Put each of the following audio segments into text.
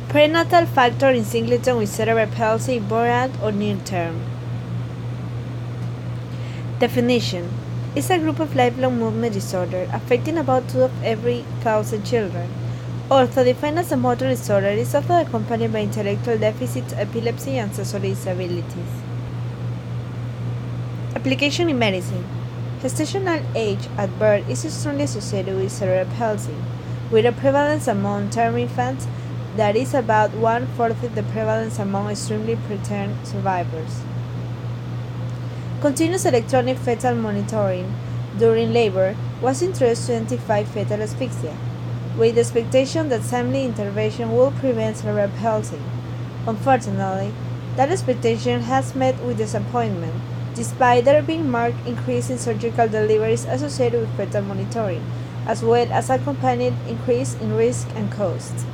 Prenatal factor in singleton with cerebral palsy, born or near term. Definition is a group of lifelong movement disorder affecting about 2 of every 1,000 children. Although defined as a motor disorder, it is often accompanied by intellectual deficits, epilepsy, and sensory disabilities. Application in medicine. Gestational age at birth is strongly associated with cerebral palsy, with a prevalence among term infants that is about 1/4 of the prevalence among extremely preterm survivors. Continuous electronic fetal monitoring during labor was introduced to identify fetal asphyxia, with the expectation that timely intervention will prevent cerebral palsy. Unfortunately, that expectation has met with disappointment, despite there being marked increase in surgical deliveries associated with fetal monitoring, as well as accompanied increase in risk and cost.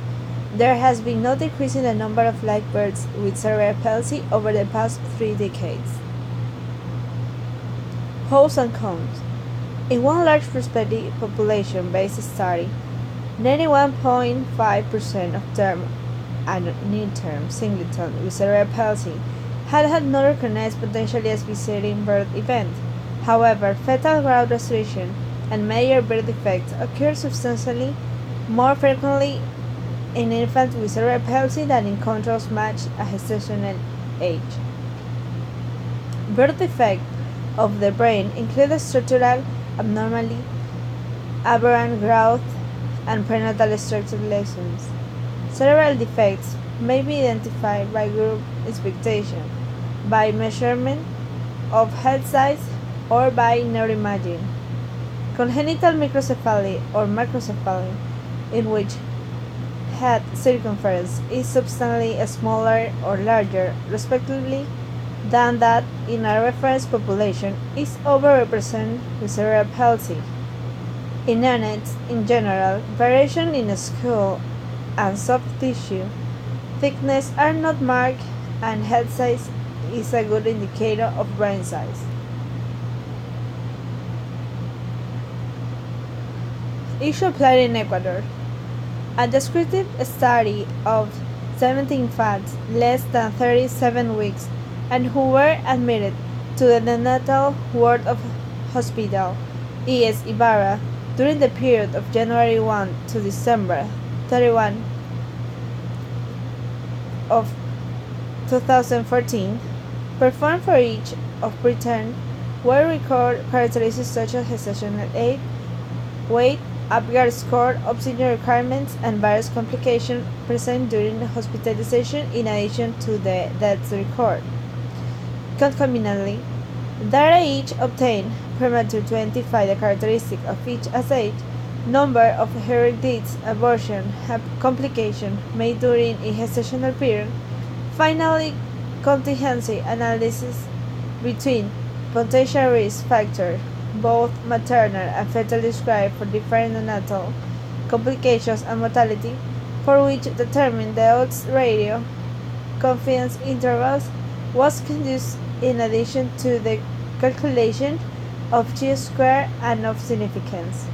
There has been no decrease in the number of live births with cerebral palsy over the past 3 decades. Pros and cons. In one large prospective population-based study, 91.5% of term and near-term singletons with cerebral palsy had no recognized potentially asphyxiating birth event. However, fetal growth restriction and major birth defects occur substantially more frequently in infants with cerebral palsy than in controls matched at gestational age. Birth defects of the brain include structural abnormality, aberrant growth, and prenatal structural lesions. Cerebral defects may be identified by group inspection, by measurement of head size, or by neuroimaging. Congenital microcephaly or macrocephaly, in which head circumference is substantially smaller or larger, respectively, than that in a reference population, is overrepresented with cerebral palsy. In neonates, in general, variation in skull and soft tissue thickness are not marked, and head size is a good indicator of brain size. Issue applied in Ecuador. A descriptive study of 17 infants less than 37 weeks and who were admitted to the neonatal ward of Hospital E.S. Ibarra during the period of January 1 to December 31 of 2014, performed for each of preterm, were recorded characteristics such as gestational age, weight, Apgar score, oxygen requirements, and various complications present during hospitalization in addition to the deaths recorded. Concomitantly, data each obtained premature to identify the characteristics of each as age, number of heroic deaths, abortion, complications made during a gestational period. Finally, contingency analysis between potential risk factors, both maternal and fetal, described for different neonatal complications and mortality, for which determined the odds ratio confidence intervals, was conducted in addition to the calculation of chi-square and of significance.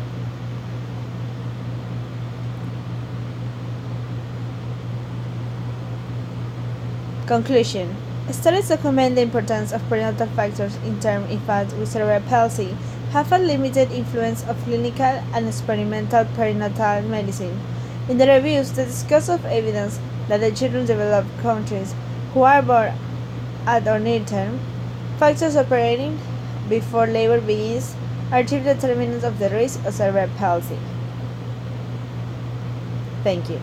Conclusion. Studies document the importance of prenatal factors in term infants with cerebral palsy have a limited influence of clinical and experimental perinatal medicine. In the reviews, the discuss of evidence that the children developed countries who are born at or near term, factors operating before labor begins, are chief determinants of the risk of cerebral palsy. Thank you.